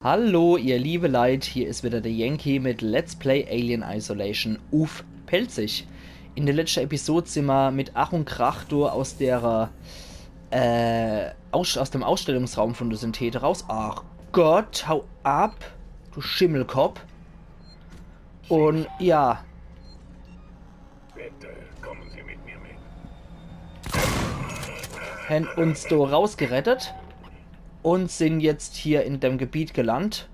Hallo, ihr liebe Leid, hier ist wieder der Yankee mit Let's Play Alien Isolation auf Pelzig. In der letzten Episode sind wir mit Ach und Krach aus aus dem Ausstellungsraum von der Synthete raus. Ach Gott, hau ab, du Schimmelkopf. Und ja, Bitte kommen Sie mit mir mit. haben uns da rausgerettet und sind jetzt hier in dem Gebiet gelandet,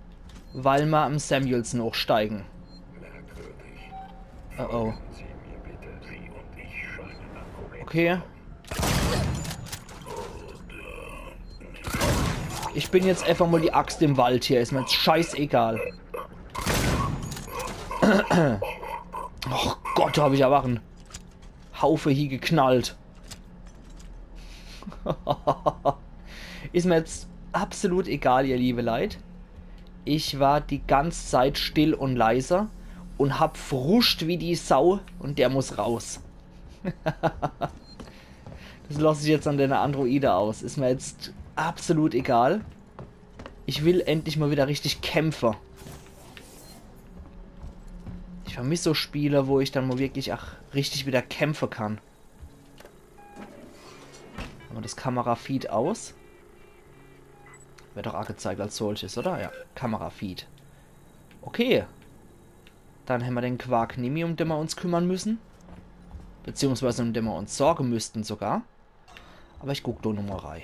weil wir am Samuelson hochsteigen. Merkwürdig. Oh oh. Folgen Sie mir bitte. Sie und ich scheinen ein Problem Okay. zu haben. Ich bin jetzt einfach mal die Axt im Wald hier. Ist mir jetzt scheißegal. Oh Gott, da habe ich aber einen Haufe hier geknallt. Ist mir jetzt absolut egal, ihr liebe Leid. Ich war die ganze Zeit still und leiser und hab fruscht wie die Sau und der muss raus. Das lasse ich jetzt an den Androide aus. Ist mir jetzt absolut egal. Ich will endlich mal wieder richtig kämpfen. Ich vermisse so Spiele, wo ich dann mal wirklich richtig wieder kämpfen kann. Haben wir das Kamerafeed aus? Wird doch auch gezeigt als solches, oder? Ja, Kamerafeed. Okay. Dann haben wir den Quark Nimi, um den wir uns kümmern müssen. Beziehungsweise um den wir uns sorgen müssten sogar. Aber ich gucke da nochmal rein.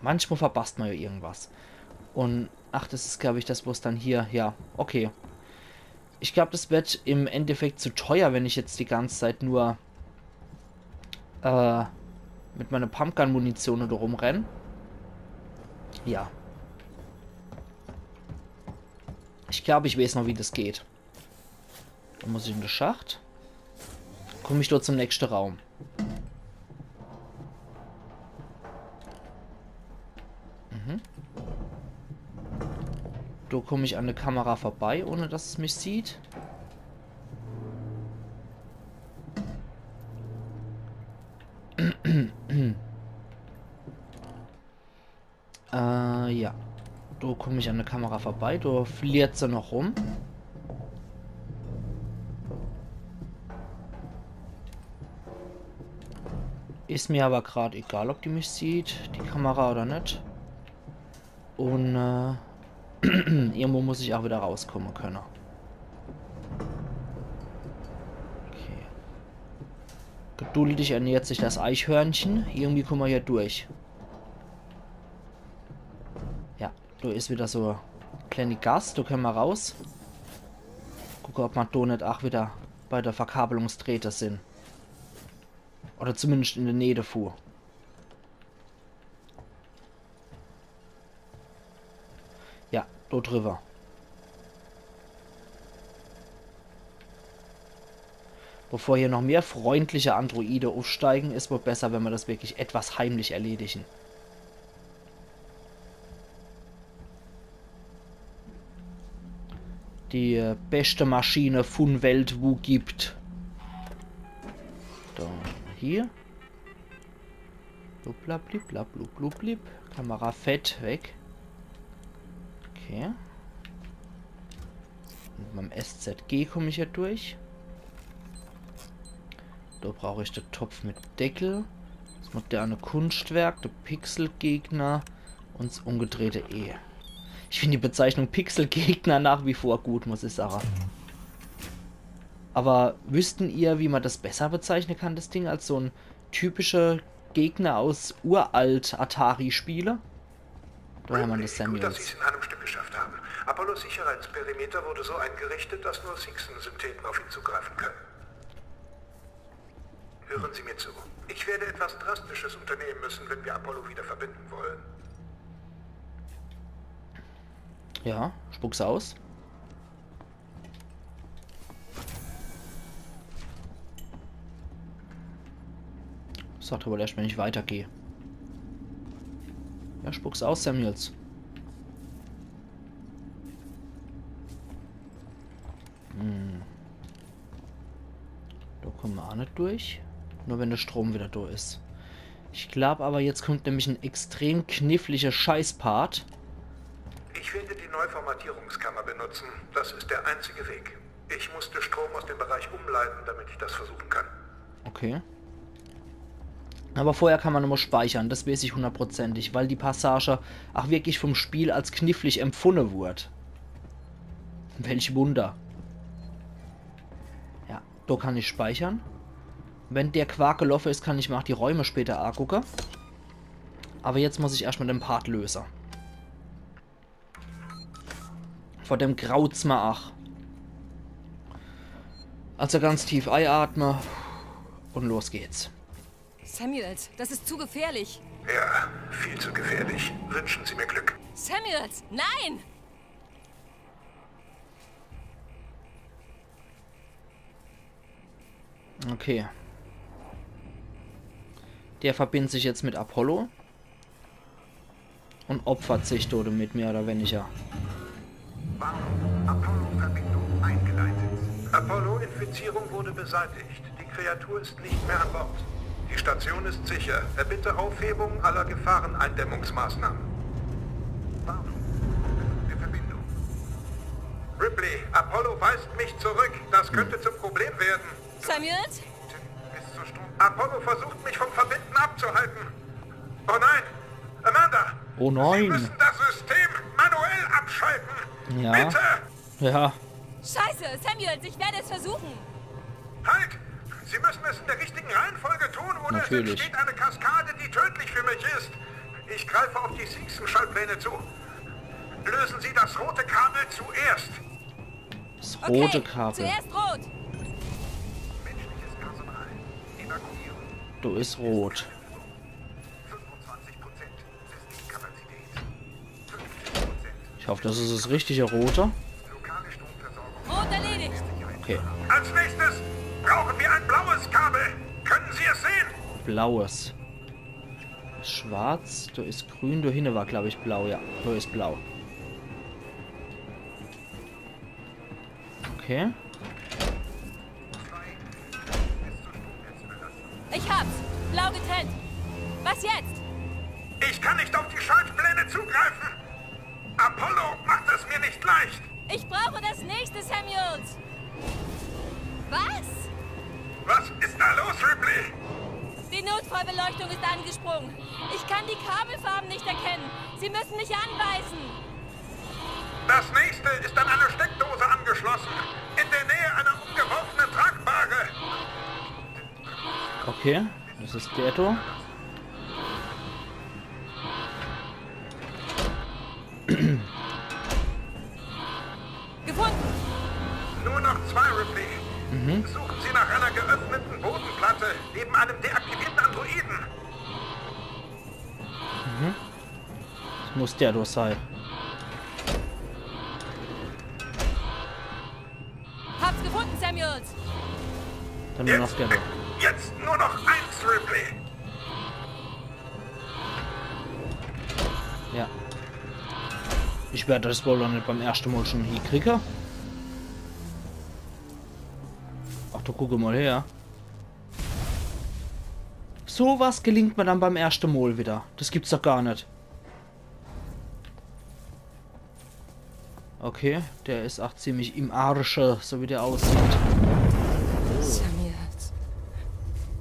Manchmal verpasst man ja irgendwas. Und, ach, das ist, glaube ich, das, wo es dann hier, ja, okay. Ich glaube, das wird im Endeffekt zu teuer, wenn ich jetzt die ganze Zeit nur mit meiner Pumpgun-Munition oder rumrenne. Ja. Ich glaube, ich weiß noch, wie das geht. Dann muss ich in den Schacht. Komme ich dort zum nächsten Raum. Da komme ich an der Kamera vorbei, ohne dass es mich sieht. Ja. Da komme ich an der Kamera vorbei. Da fliert sie noch rum. Ist mir aber gerade egal, ob die mich sieht, die Kamera oder nicht. Und irgendwo muss ich auch wieder rauskommen können. Okay. Geduldig ernährt sich das Eichhörnchen. Irgendwie kommen wir hier durch. Ja, da ist wieder so ein kleiner Gas. Da können wir raus. Gucken, ob wir da nicht auch wieder bei der Verkabelungsdrähte sind. Oder zumindest in der Nähe davor. Ja, da drüber. Bevor hier noch mehr freundliche Androide aufsteigen, ist wohl besser, wenn wir das wirklich etwas heimlich erledigen. Die beste Maschine von Welt, wo gibt. Da, hier. Blub, blub, blub. Kamera fett weg. Okay. Mit meinem SZG komme ich ja durch. Da brauche ich den Topf mit Deckel. Das moderne Kunstwerk, der Pixelgegner und das umgedrehte E. Ich finde die Bezeichnung Pixelgegner nach wie vor gut, muss ich sagen. Aber wüssten ihr, wie man das besser bezeichnen kann, das Ding, als so ein typischer Gegner aus uralt Atari-Spiele? Da haben wir das Gut, dass Sie Samuels. es in einem Stück geschafft haben. Apollos Sicherheitsperimeter wurde so eingerichtet, dass nur Sixen-Syntheten auf ihn zugreifen können. Hören Sie mir zu. Ich werde etwas Drastisches unternehmen müssen, wenn wir Apollo wieder verbinden wollen. Ja, spuck's aus. Sagt aber erst, wenn ich weitergehe. Ja, spuck's aus, Samuels. Da kommen wir auch nicht durch. Nur wenn der Strom wieder da ist. Ich glaube aber, jetzt kommt nämlich ein extrem kniffliger Scheißpart. Ich werde die Neuformatierungskammer benutzen. Das ist der einzige Weg. Ich musste Strom aus dem Bereich umleiten, damit ich das versuchen kann. Okay. Aber vorher kann man immer speichern, das weiß ich hundertprozentig, weil die Passage auch wirklich vom Spiel als knifflig empfunden wurde. Welch Wunder. Ja, da kann ich speichern. Wenn der Quark gelaufen ist, kann ich mir auch die Räume später angucken. Aber jetzt muss ich erstmal den Part lösen. Vor dem graut's mir auch. Also ganz tief einatmen und los geht's. Samuels, das ist zu gefährlich. Ja, viel zu gefährlich. Wünschen Sie mir Glück. Samuels, nein! Okay. Der verbindet sich jetzt mit Apollo. Und opfert sich dort mit mehr oder weniger. Apollo-Verbindung eingeleitet. Apollo-Infizierung wurde beseitigt. Die Kreatur ist nicht mehr an Bord. Die Station ist sicher. Erbitte Aufhebung aller Gefahreneindämmungsmaßnahmen. Warnung. Die Verbindung. Ripley, Apollo weist mich zurück. Das könnte zum Problem werden. Samuels? Bis zur Stunde. Apollo versucht mich vom Verbinden abzuhalten. Oh nein! Amanda! Oh Sie nein! müssen das System manuell abschalten. Ja. Bitte! Ja. Scheiße, Samuels, ich werde es versuchen. Halt! Sie müssen es in der richtigen Reihenfolge tun, oder Natürlich. es entsteht eine Kaskade, die tödlich für mich ist. Ich greife auf die Seegson-Schaltpläne zu. Lösen Sie das rote Kabel zuerst. Das rote Okay, Kabel. zuerst rot. Menschliches Personal. Evakuieren. Du ist rot. 25% Systemkapazität. 50%. Ich hoffe, das ist das richtige rote. Lokale Stromversorgung. Rot erledigt. Okay. Als nächstes brauchen wir ein blaues Kabel. Können Sie es sehen? Blaues. Schwarz, da ist grün, da hinten war, glaube ich, blau. Ja, da ist blau. Okay. Ich hab's. Blau getrennt. Was jetzt? Ich kann nicht auf die Schaltpläne zugreifen. Apollo macht es mir nicht leicht. Ich brauche das nächste, Samuels. Was? Was ist da los, Ripley? Die Notfallbeleuchtung ist angesprungen. Ich kann die Kabelfarben nicht erkennen. Sie müssen mich anweisen. Das nächste ist an eine Steckdose angeschlossen. In der Nähe einer umgeworfenen Tragbare. Okay. Das ist der da. Gefunden. Nur noch 2, Ripley. Suchen Sie nach einer geöffneten Bodenplatte neben einem deaktivierten Androiden. Das muss der da sein. Hab's gefunden, Samuels. Dann nur noch der da. Jetzt nur noch 1, Ripley. Ja. Ich werde das wohl noch nicht beim ersten Mal schon hinkriegen. Ach, du gucke mal her. Sowas gelingt mir dann beim ersten Mal wieder. Das gibt's doch gar nicht. Okay, der ist auch ziemlich im Arsche, so wie der aussieht. Samuels.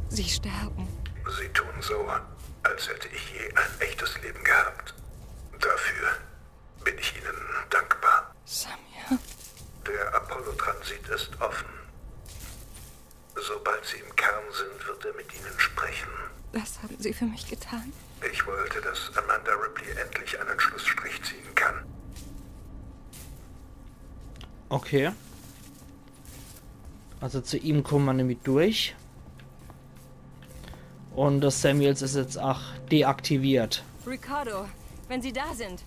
Sie sterben. Sie tun so, als hätte ich je ein echtes Leben gehabt. Dafür bin ich Ihnen dankbar. Samuel. Der Apollo-Transit ist offen. Sobald Sie im Kern sind, wird er mit Ihnen sprechen. Das haben Sie für mich getan. Ich wollte, dass Amanda Ripley endlich einen Schlussstrich ziehen kann. Okay. Also zu ihm kommen wir nämlich durch. Und das Samuels ist jetzt auch deaktiviert. Ricardo, wenn Sie da sind,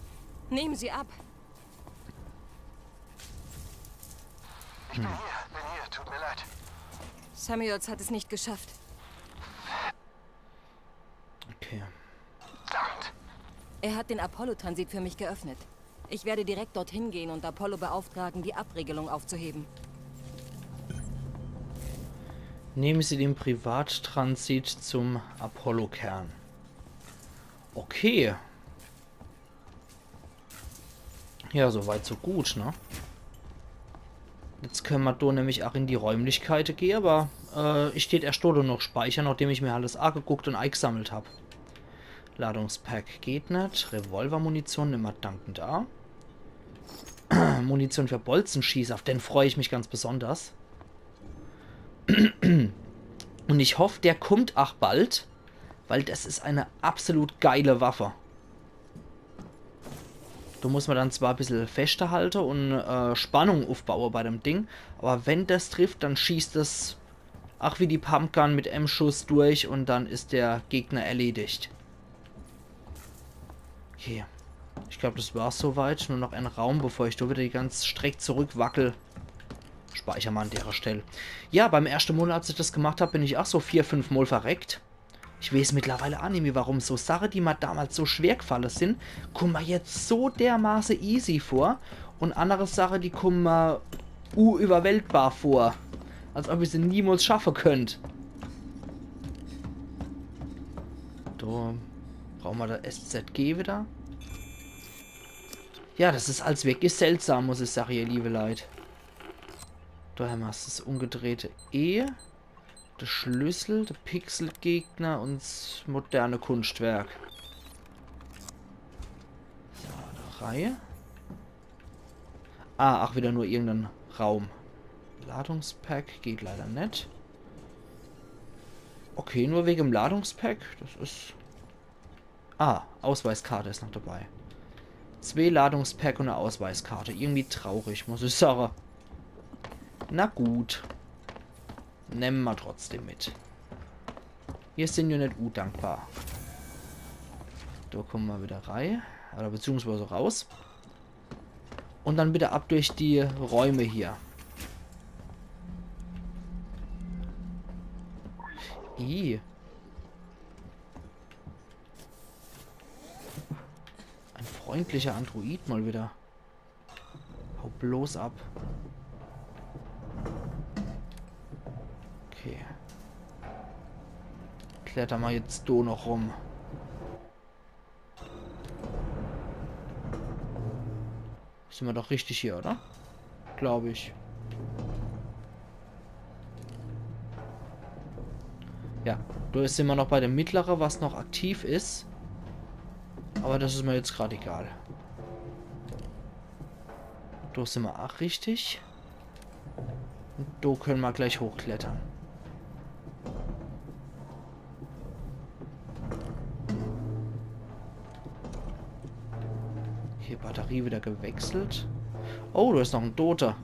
nehmen Sie ab. Ich bin hier, tut mir leid. Samuels hat es nicht geschafft. Okay. Verdammt. Er hat den Apollo-Transit für mich geöffnet. Ich werde direkt dorthin gehen und Apollo beauftragen, die Abregelung aufzuheben. Nehmen Sie den Privattransit zum Apollo-Kern. Okay. Ja, soweit so gut, ne? Jetzt können wir da nämlich auch in die Räumlichkeiten gehen, aber ich steht erst dort noch speichern, nachdem ich mir alles angeguckt und eingesammelt habe. Ladungspack geht nicht. Revolvermunition immer dankend da. Munition für Bolzenschieß, auf den freue ich mich ganz besonders. Und ich hoffe, der kommt auch bald, weil das ist eine absolut geile Waffe. Da muss man dann zwar ein bisschen fester halten und Spannung aufbauen bei dem Ding, aber wenn das trifft, dann schießt es ach wie die Pumpgun mit M-Schuss durch und dann ist der Gegner erledigt. Okay. Ich glaube, das war's soweit. Nur noch ein Raum, bevor ich da wieder die ganze Strecke zurückwackel. Speicher mal an der Stelle. Ja, beim ersten Mal, als ich das gemacht habe, bin ich auch so 4-5 Mal verreckt. Ich weiß mittlerweile auch nicht mehr, warum so Sachen, die mir damals so schwer gefallen sind, kommen mir jetzt so dermaßen easy vor. Und andere Sachen, die kommen mir überwältbar vor. Als ob ich sie niemals schaffen könnte. Da brauchen wir das SZG wieder. Ja, das ist alles wirklich seltsam, muss ich sagen, ihr liebe Leute. Da haben wir das umgedrehte E, der Schlüssel, der Pixelgegner und das moderne Kunstwerk. So, eine Reihe. Ah, ach, wieder nur irgendein Raum. Ladungspack geht leider nicht. Okay, nur wegen dem Ladungspack. Das ist... Ah, Ausweiskarte ist noch dabei. 2 Ladungspack und eine Ausweiskarte. Irgendwie traurig, muss ich sagen. Na gut. Nehmen wir trotzdem mit. Hier sind wir nicht dankbar. Da kommen wir wieder rein. Oder beziehungsweise raus. Und dann bitte ab durch die Räume hier. Ein freundlicher Android mal wieder. Hau bloß ab. Okay. Kletter mal jetzt do noch rum. Sind wir doch richtig hier, oder? Glaube ich. Ja, da sind wir noch bei dem Mittleren, was noch aktiv ist. Aber das ist mir jetzt gerade egal. Da sind wir auch richtig. Und da können wir gleich hochklettern. Hier Batterie wieder gewechselt. Oh, da ist noch ein Toter.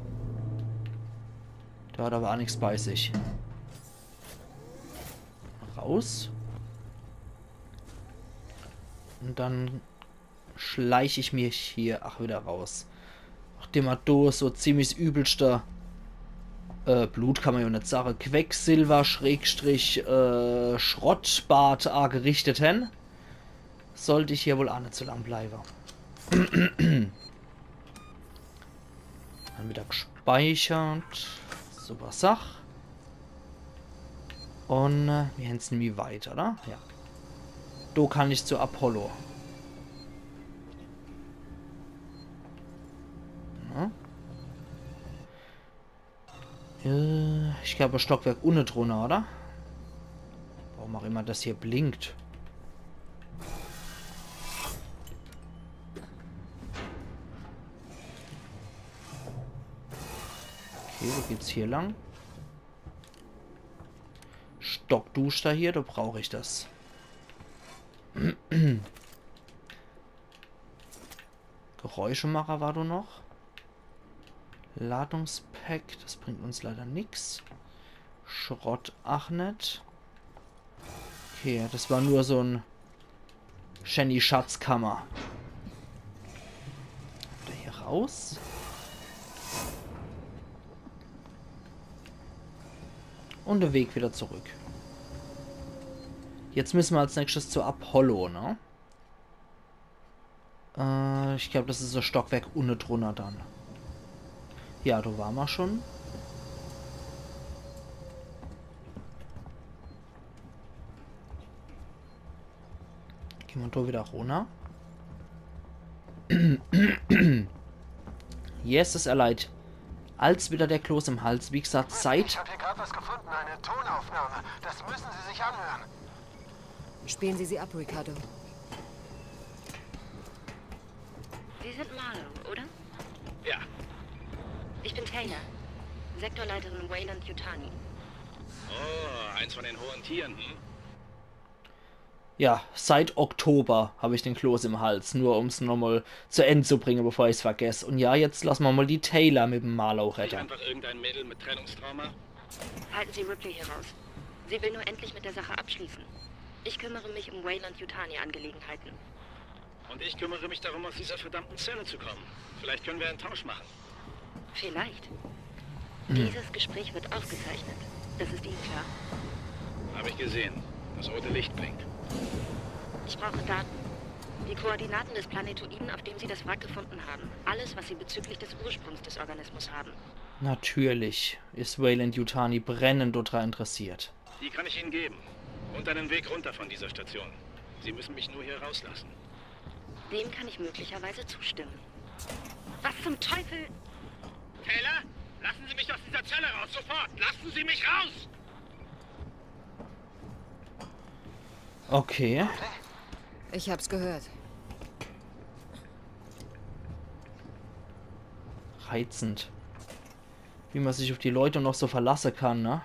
Der hat aber auch nichts bei sich. Raus. Und dann schleiche ich mich hier wieder raus. Nachdem er da so ziemlich übelster Blut kann man ja nicht sagen. Quecksilber Schrägstrich Schrottbad gerichtet hin. Sollte ich hier wohl auch nicht so lang bleiben. Dann wieder gespeichert. Super Sach. Und wir haben es nämlich weiter, oder? Ja. Da kann ich zu Apollo. Ja. Ich glaube, Stockwerk ohne drunter, oder? Warum auch immer das hier blinkt. Okay, wo geht's hier lang? Stockduscher hier, da brauche ich das. Geräuschemacher war du noch. Ladungspack, das bringt uns leider nichts. Schrott, ach nicht. Okay, das war nur so ein Shenny Schatzkammer. Wieder hier raus. Und der Weg wieder zurück. Jetzt müssen wir als nächstes zu Apollo, ne? Ich glaube, das ist das Stockwerk unten drunter dann. Ja, da waren wir schon. Gehen wir da wieder runter. Yes, es erleiht. Als wieder der Kloß im Hals. Wie gesagt, Ich Zeit. habe hier gerade was gefunden, eine Tonaufnahme. Das müssen Sie sich anhören. Spielen Sie sie ab, Ricardo. Sie sind Marlowe, oder? Ja, Ich bin Taylor, Sektorleiterin Wayland Yutani. oh, eins von den hohen Tieren, hm? Ja, seit Oktober habe ich den Kloß im Hals. Nur um es nochmal zu Ende zu bringen, bevor ich es vergesse. Und ja, jetzt lassen wir mal die Taylor mit dem Marlowe Nicht retten. einfach irgendein Mädel mit Trennungstrauma? Halten Sie Ripley hier raus. Sie will nur endlich mit der Sache abschließen. Ich kümmere mich um Wayland Yutani Angelegenheiten. Und ich kümmere mich darum, aus dieser verdammten Zelle zu kommen. Vielleicht können wir einen Tausch machen. Vielleicht. Dieses Gespräch wird aufgezeichnet. Das ist Ihnen klar. Habe ich gesehen. Das rote Licht blinkt. Ich brauche Daten. Die Koordinaten des Planetoiden, auf dem Sie das Wrack gefunden haben. Alles, was Sie bezüglich des Ursprungs des Organismus haben. Natürlich ist Wayland Yutani brennend daran interessiert. Die kann ich Ihnen geben. Und einen Weg runter von dieser Station. Sie müssen mich nur hier rauslassen. Dem kann ich möglicherweise zustimmen. Was zum Teufel? Taylor, lassen Sie mich aus dieser Zelle raus, sofort! Lassen Sie mich raus! Okay. Ich hab's gehört. Reizend. Wie man sich auf die Leute noch so verlassen kann, ne?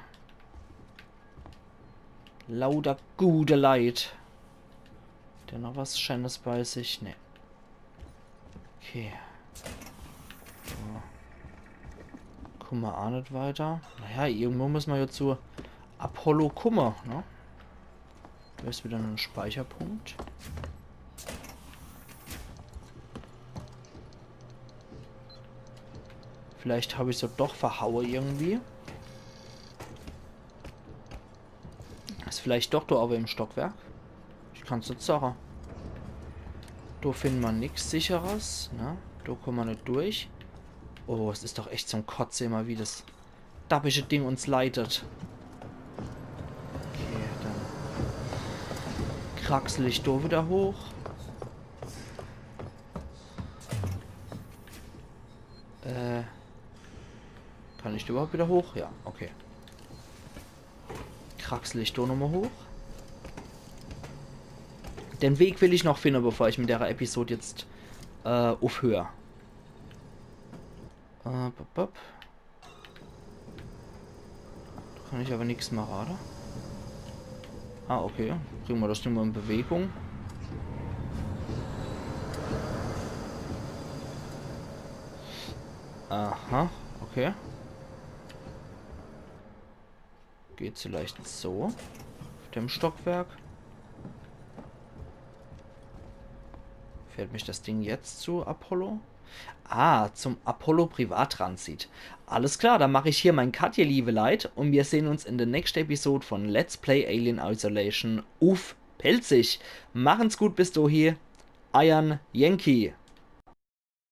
Lauter gute Leid. Der noch was Schönes bei sich? Ne. Okay. So. Gucken wir auch nicht weiter. Naja, irgendwo müssen wir jetzt zu Apollo kommen, ne? Da ist wieder ein Speicherpunkt. Vielleicht habe ich so doch verhaue irgendwie. Ist vielleicht doch da aber im Stockwerk. Ich kann es nicht sagen. Da finden wir nichts Sicheres. Ne? Da kommen wir nicht durch. Oh, es ist doch echt zum Kotze immer, wie das dabische Ding uns leitet. Okay, dann kraxel ich da wieder hoch. Kann ich da überhaupt wieder hoch? Ja, okay. Kraxel ich da nochmal hoch. Den Weg will ich noch finden, bevor ich mit der Episode jetzt aufhöre. Da kann ich aber nichts machen, oder? Ah, okay. Bringen wir das Ding mal in Bewegung. Aha, okay. Geht vielleicht so. Auf dem Stockwerk. Fährt mich das Ding jetzt zu Apollo? Ah, zum Apollo Privattransit. Alles klar, dann mache ich hier mein Cut, ihr liebe Leute. Und wir sehen uns in der nächsten Episode von Let's Play Alien Isolation. Uff, pelzig. Machen's gut bis dahin. Iron Yankee.